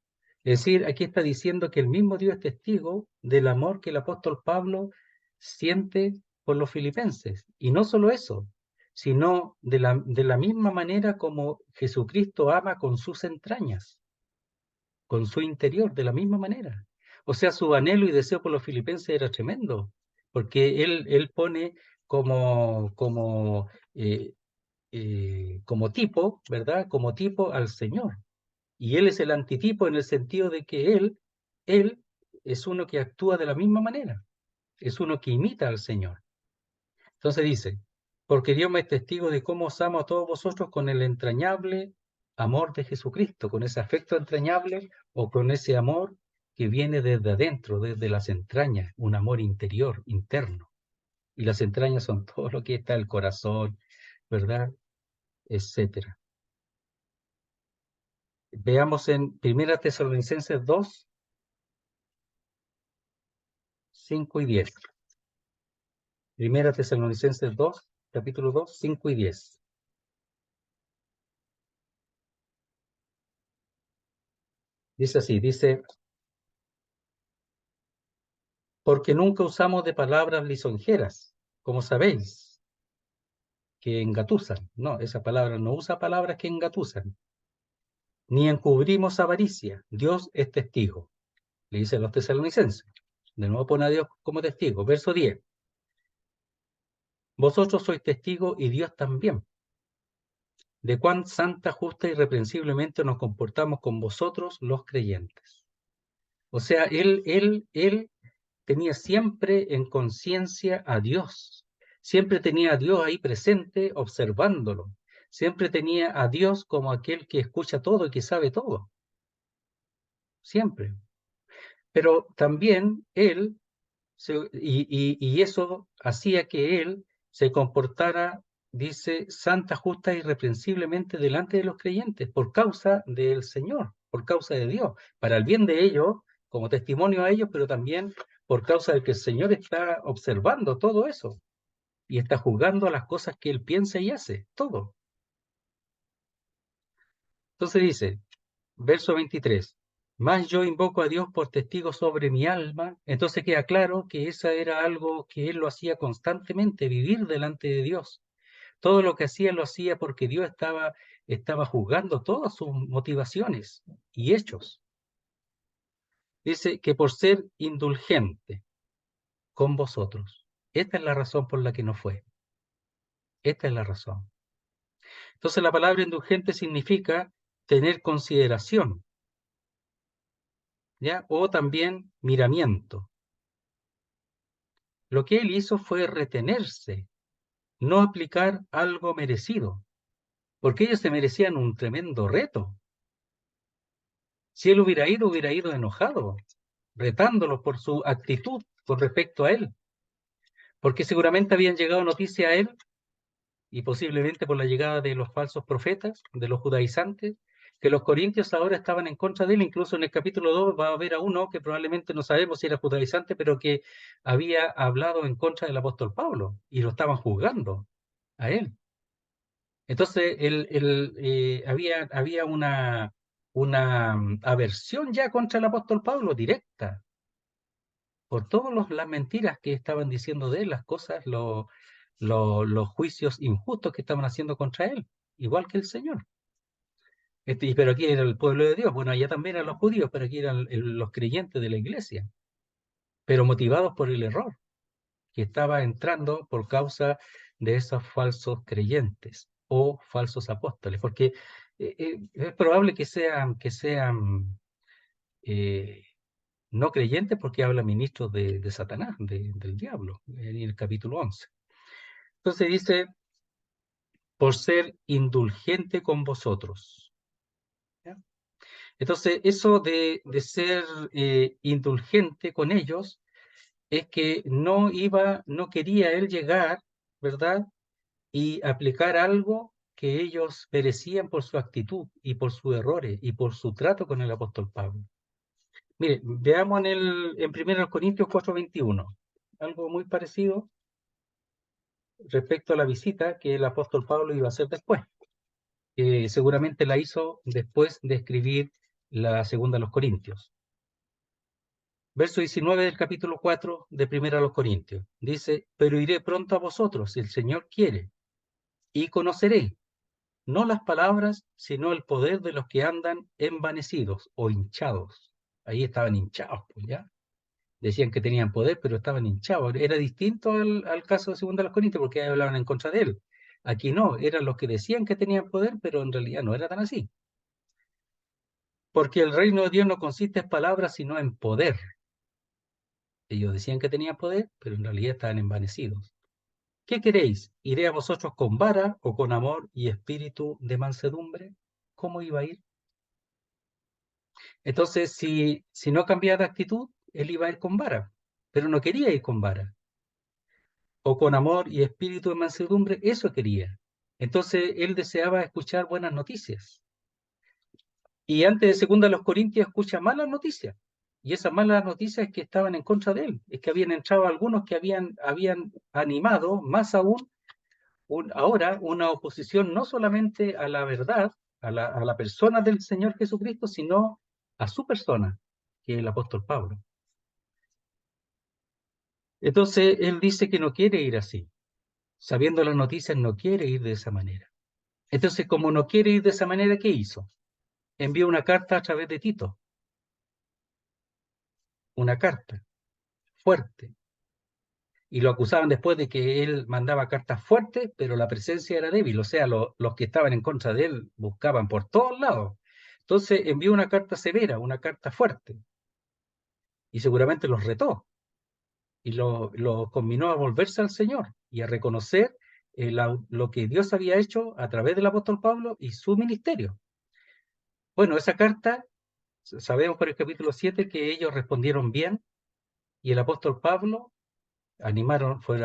Es decir, aquí está diciendo que el mismo Dios es testigo del amor que el apóstol Pablo siente por los filipenses. Y no solo eso, sino de la misma manera como Jesucristo ama con sus entrañas, con su interior, de la misma manera. O sea, su anhelo y deseo por los filipenses era tremendo, porque él pone eh, como tipo, ¿verdad? Como tipo al Señor. Y él es el antitipo en el sentido de que él es uno que actúa de la misma manera, es uno que imita al Señor. Entonces dice, porque Dios me es testigo de cómo os amo a todos vosotros con el entrañable amor de Jesucristo, con ese afecto entrañable o con ese amor que viene desde adentro, desde las entrañas, un amor interior, interno. Y las entrañas son todo lo que está el corazón, ¿verdad? Etcétera. Veamos en 1 Tesalonicenses 2, 5 y 10. 1 Tesalonicenses 2, capítulo 2, 5 y 10. Dice así, dice, porque nunca usamos de palabras lisonjeras, como sabéis, que engatusan. No, esa palabra no usa palabras que engatusan. Ni encubrimos avaricia. Dios es testigo. Le dice a los tesalonicenses. De nuevo pone a Dios como testigo. Verso 10. Vosotros sois testigos y Dios también, de cuán santa, justa y irreprensiblemente nos comportamos con vosotros los creyentes. O sea, él tenía siempre en conciencia a Dios. Siempre tenía a Dios ahí presente, observándolo. Siempre tenía a Dios como aquel que escucha todo y que sabe todo. Siempre. Pero también él, y eso hacía que él se comportara, dice, santa, justa y irreprensiblemente delante de los creyentes, por causa del Señor, por causa de Dios, para el bien de ellos, como testimonio a ellos, pero también por causa de que el Señor está observando todo eso y está juzgando las cosas que él piensa y hace, todo. Entonces dice, verso 23, más yo invoco a Dios por testigo sobre mi alma. Entonces queda claro que esa era algo que él lo hacía constantemente, vivir delante de Dios. Todo lo que hacía lo hacía porque Dios estaba juzgando todas sus motivaciones y hechos. Dice que por ser indulgente con vosotros. Esta es la razón por la que no fue. Esta es la razón. Entonces la palabra indulgente significa tener consideración, ¿ya? O también miramiento. Lo que él hizo fue retenerse, no aplicar algo merecido, porque ellos se merecían un tremendo reto. Si él hubiera ido enojado, retándolos por su actitud con respecto a él, porque seguramente habían llegado noticias a él, y posiblemente por la llegada de los falsos profetas, de los judaizantes, que los corintios ahora estaban en contra de él. Incluso en el capítulo 2 va a haber a uno que probablemente no sabemos si era judaizante, pero que había hablado en contra del apóstol Pablo, y lo estaban juzgando a él. Entonces, había una aversión ya contra el apóstol Pablo directa, por todas las mentiras que estaban diciendo de él, las cosas, los juicios injustos que estaban haciendo contra él, igual que el Señor. Pero aquí era el pueblo de Dios, bueno, allá también eran los judíos, pero aquí eran los creyentes de la iglesia, pero motivados por el error que estaba entrando por causa de esos falsos creyentes o falsos apóstoles, porque es probable que sean eh, no creyentes, porque habla ministros de Satanás, del diablo, en el capítulo 11. Entonces dice, por ser indulgente con vosotros. ¿Ya? Entonces, eso de ser indulgente con ellos es que no quería él llegar, ¿verdad? Y aplicar algo que ellos merecían por su actitud y por sus errores y por su trato con el apóstol Pablo. Mire, veamos en 1 Corintios 4:21, algo muy parecido respecto a la visita que el apóstol Pablo iba a hacer después. Seguramente la hizo después de escribir la segunda a los Corintios. Verso 19 del capítulo 4 de 1 a los Corintios. Dice, pero iré pronto a vosotros, si el Señor quiere, y conoceré no las palabras, sino el poder de los que andan envanecidos o hinchados. Ahí estaban hinchados, pues ya. Decían que tenían poder, pero estaban hinchados. Era distinto al caso de 2 de los Corintios, porque ahí hablaban en contra de él. Aquí no, eran los que decían que tenían poder, pero en realidad no era tan así. Porque el reino de Dios no consiste en palabras, sino en poder. Ellos decían que tenían poder, pero en realidad estaban envanecidos. ¿Qué queréis? ¿Iré a vosotros con vara o con amor y espíritu de mansedumbre? ¿cómo iba a ir? Entonces, si no cambiaba de actitud, él iba a ir con vara, pero no quería ir con vara, o con amor y espíritu de mansedumbre, eso quería. Entonces, él deseaba escuchar buenas noticias. Y antes de segunda los Corintios escucha malas noticias. Y esas malas noticias es que estaban en contra de él. Es que habían entrado algunos que habían animado, más aún, ahora una oposición no solamente a la verdad, a la persona del Señor Jesucristo, sino a su persona, que es el apóstol Pablo. Entonces, él dice que no quiere ir así. Sabiendo las noticias, no quiere ir de esa manera. Entonces, como no quiere ir de esa manera, ¿qué hizo? Envió una carta a través de Tito. Una carta fuerte. Y lo acusaban después de que él mandaba cartas fuertes, pero la presencia era débil. O sea, los que estaban en contra de él buscaban por todos lados. Entonces envió una carta severa, una carta fuerte. Y seguramente los retó. Y lo conminó a volverse al Señor y a reconocer lo que Dios había hecho a través del apóstol Pablo y su ministerio. Bueno, esa carta, sabemos por el capítulo 7 que ellos respondieron bien y el apóstol Pablo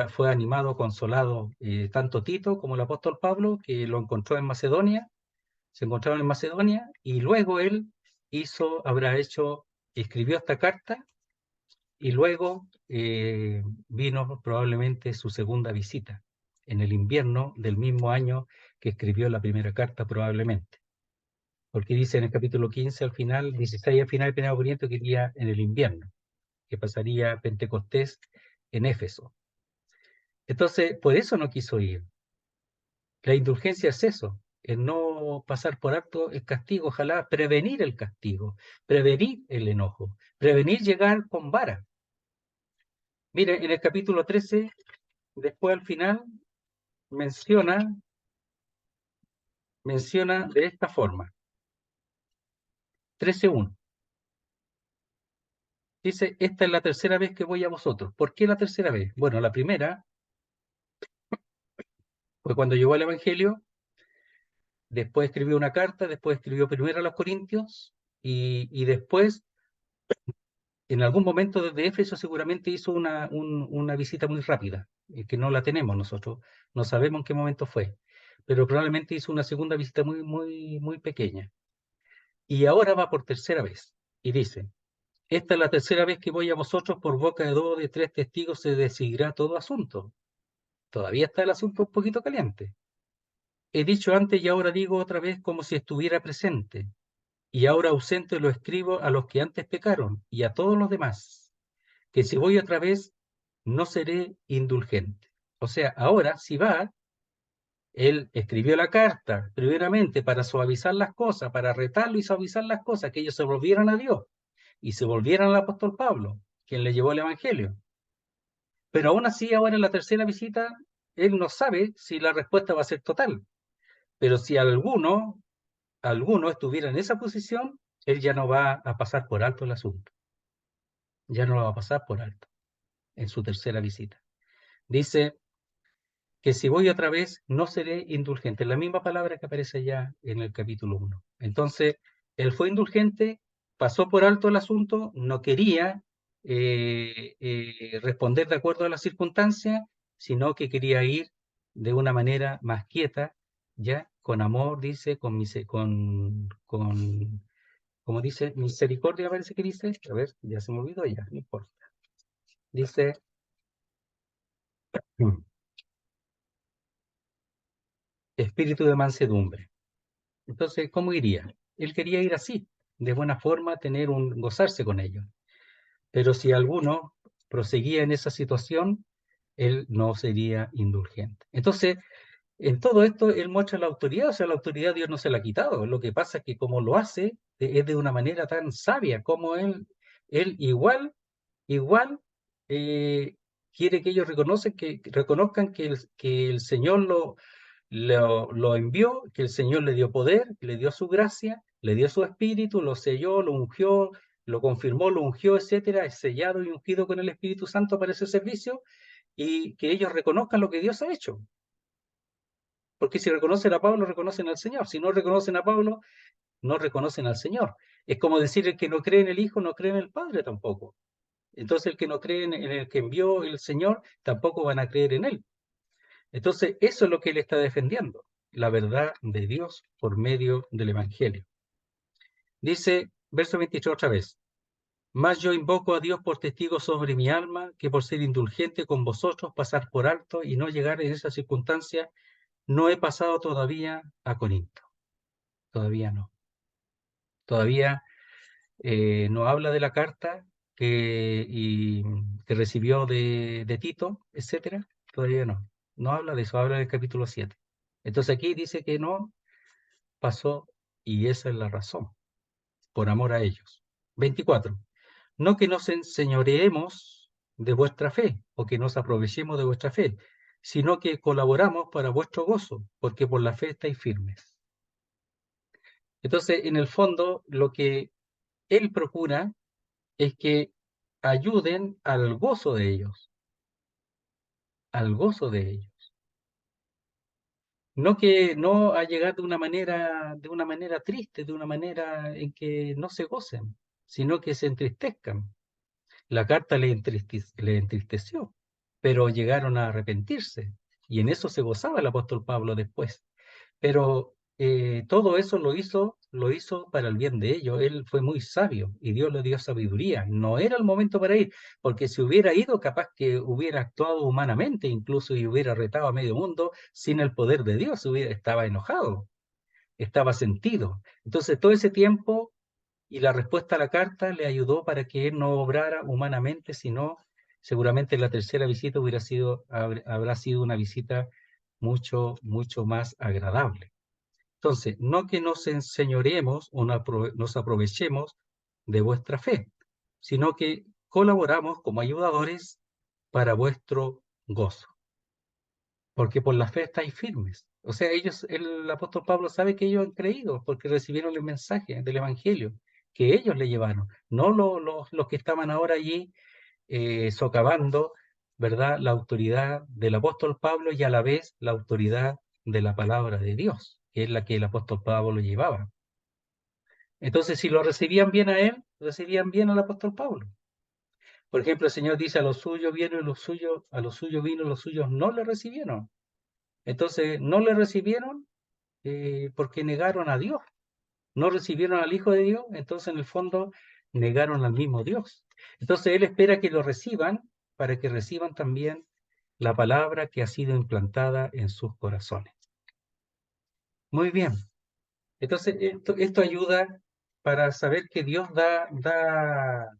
fue animado, consolado, tanto Tito como el apóstol Pablo, que lo encontró en Macedonia, se encontraron en Macedonia, y luego él escribió esta carta, y luego vino probablemente su segunda visita, en el invierno del mismo año que escribió la primera carta probablemente. Porque dice en el capítulo 15 al final, 16 al final, el 1 Corintios, que iría en el invierno, que pasaría Pentecostés en Éfeso. Entonces, por eso no quiso ir. La indulgencia es eso, el no pasar por alto el castigo, ojalá prevenir el castigo, prevenir el enojo, prevenir llegar con vara. Mire, en el capítulo 13, después al final, menciona de esta forma, 13:1. Dice, esta es la tercera vez que voy a vosotros. ¿Por qué la tercera vez? Bueno, la primera fue cuando llegó al Evangelio, después escribió una carta, después escribió primero a los Corintios, y después, en algún momento desde Éfeso, seguramente hizo una visita muy rápida, que no la tenemos nosotros, no sabemos en qué momento fue, pero probablemente hizo una segunda visita muy, muy, muy pequeña. Y ahora va por tercera vez, y dice, esta es la tercera vez que voy a vosotros, por boca de 2 o de 3 testigos se decidirá todo asunto. Todavía está el asunto un poquito caliente. He dicho antes y ahora digo otra vez como si estuviera presente. Y ahora ausente lo escribo a los que antes pecaron y a todos los demás, que si voy otra vez no seré indulgente. O sea, ahora si va, él escribió la carta primeramente para suavizar las cosas, para retarlo y suavizar las cosas, que ellos se volvieran a Dios y se volvieran al apóstol Pablo, quien le llevó el Evangelio. Pero aún así, ahora en la tercera visita, él no sabe si la respuesta va a ser total. Pero si alguno estuviera en esa posición, él ya no va a pasar por alto el asunto. Ya no lo va a pasar por alto en su tercera visita. Dice que si voy otra vez, no seré indulgente. La misma palabra que aparece ya en el capítulo 1. Entonces, él fue indulgente, pasó por alto el asunto, no quería responder de acuerdo a las circunstancias, sino que quería ir de una manera más quieta, ya con amor, dice, como dice, misericordia, parece que dice, a ver, ya se me olvidó ya, no importa. Dice, espíritu de mansedumbre. Entonces, ¿cómo iría? Él quería ir así, de buena forma, gozarse con ellos. Pero si alguno proseguía en esa situación, él no sería indulgente. Entonces, en todo esto, él muestra la autoridad, o sea, la autoridad Dios no se la ha quitado. Lo que pasa es que como lo hace, es de una manera tan sabia, como él igual, eh, quiere que ellos reconozcan que el Señor lo envió, que el Señor le dio poder, le dio su gracia, le dio su espíritu, lo selló, lo ungió, lo confirmó, lo ungió, etcétera, es sellado y ungido con el Espíritu Santo para ese servicio, y que ellos reconozcan lo que Dios ha hecho. Porque si reconocen a Pablo, reconocen al Señor. Si no reconocen a Pablo, no reconocen al Señor. Es como decir el que no cree en el Hijo, no cree en el Padre tampoco. Entonces el que no cree en el que envió el Señor, tampoco van a creer en él. Entonces eso es lo que él está defendiendo, la verdad de Dios por medio del Evangelio. Dice, verso 23 otra vez, mas yo invoco a Dios por testigo sobre mi alma, que por ser indulgente con vosotros, pasar por alto y no llegar en esa circunstancia, no he pasado todavía a Corinto. Todavía no. Todavía no habla de la carta que recibió de Tito, etcétera. Todavía no. No habla de eso, habla del capítulo 7. Entonces aquí dice que no pasó y esa es la razón, por amor a ellos. 24. No que nos enseñoreemos de vuestra fe o que nos aprovechemos de vuestra fe, sino que colaboramos para vuestro gozo, porque por la fe estáis firmes. Entonces, en el fondo, lo que él procura es que ayuden al gozo de ellos, al gozo de ellos. No que no a llegar de una manera triste, de una manera en que no se gocen, sino que se entristezcan. La carta le entristeció, pero llegaron a arrepentirse, y en eso se gozaba el apóstol Pablo después. Pero todo eso lo hizo para el bien de ellos. Él fue muy sabio y Dios le dio sabiduría. No era el momento para ir, porque si hubiera ido, capaz que hubiera actuado humanamente, incluso y hubiera retado a medio mundo sin el poder de Dios. Estaba enojado, estaba sentido. Entonces, todo ese tiempo y la respuesta a la carta le ayudó para que él no obrara humanamente, sino seguramente la tercera visita habrá sido una visita mucho, mucho más agradable. Entonces, no que nos enseñoremos o nos aprovechemos de vuestra fe, sino que colaboramos como ayudadores para vuestro gozo, porque por la fe estáis firmes. O sea, el apóstol Pablo sabe que ellos han creído porque recibieron el mensaje del Evangelio que ellos le llevaron, no los que estaban ahora allí socavando, ¿verdad?, la autoridad del apóstol Pablo y a la vez la autoridad de la palabra de Dios, que es la que el apóstol Pablo llevaba. Entonces, si lo recibían bien a él, recibían bien al apóstol Pablo. Por ejemplo, el Señor dice, a los suyos vino y a los suyos vino y los suyos no le recibieron. Entonces, no le recibieron porque negaron a Dios, no recibieron al Hijo de Dios, entonces en el fondo negaron al mismo Dios. Entonces Él espera que lo reciban para que reciban también la palabra que ha sido implantada en sus corazones. Muy bien. Entonces esto ayuda para saber que Dios da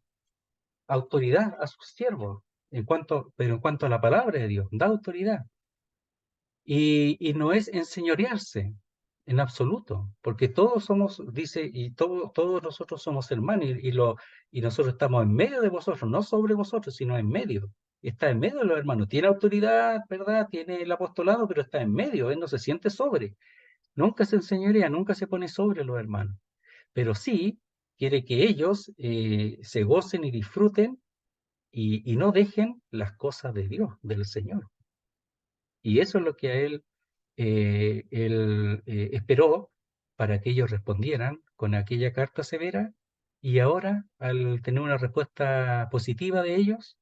autoridad a sus siervos, pero en cuanto a la palabra de Dios, da autoridad. Y no es enseñorearse en absoluto, porque todos somos, dice, y todos nosotros somos hermanos, y nosotros estamos en medio de vosotros, no sobre vosotros, sino en medio. Está en medio de los hermanos. Tiene autoridad, ¿verdad? Tiene el apostolado, pero está en medio, él no se siente sobre. Nunca se enseñorea, nunca se pone sobre los hermanos. Pero sí quiere que ellos se gocen y disfruten y no dejen las cosas de Dios, del Señor. Y eso es lo que a él esperó para que ellos respondieran con aquella carta severa, y ahora, al tener una respuesta positiva de ellos,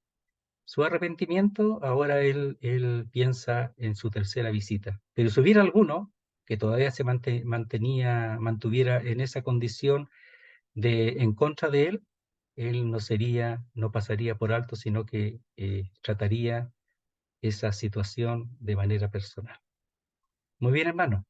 su arrepentimiento, ahora él piensa en su tercera visita. Pero si hubiera alguno que todavía se mantuviera en esa condición en contra de él no pasaría por alto, sino que trataría esa situación de manera personal. Muy bien, hermano.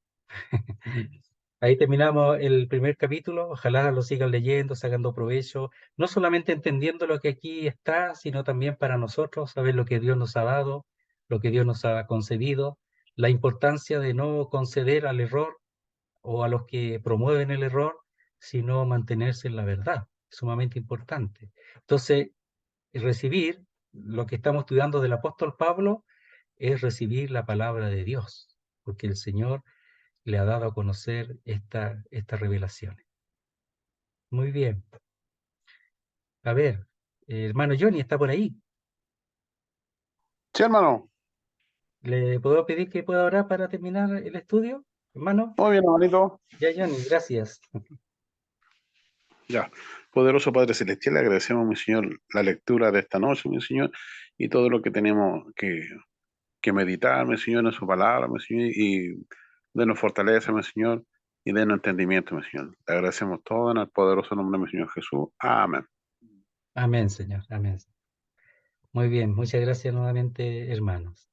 Ahí terminamos el primer capítulo. Ojalá lo sigan leyendo, sacando provecho, no solamente entendiendo lo que aquí está, sino también para nosotros saber lo que Dios nos ha dado, lo que Dios nos ha concedido, la importancia de no conceder al error o a los que promueven el error, sino mantenerse en la verdad. Es sumamente importante. Entonces, recibir lo que estamos estudiando del apóstol Pablo es recibir la palabra de Dios, porque el Señor le ha dado a conocer estas revelaciones. Muy bien. A ver, hermano Johnny está por ahí. Sí, hermano. ¿Le puedo pedir que pueda orar para terminar el estudio, hermano? Muy bien, hermanito. Ya, Johnny, gracias. Ya. Poderoso Padre Celestial, le agradecemos, mi Señor, la lectura de esta noche, mi Señor, y todo lo que tenemos que meditar, mi Señor, en su palabra, mi Señor, y denos fortaleza, mi Señor, y denos entendimiento, mi Señor. Le agradecemos todo en el poderoso nombre de mi Señor Jesús. Amén. Amén, Señor, amén. Muy bien, muchas gracias nuevamente, hermanos.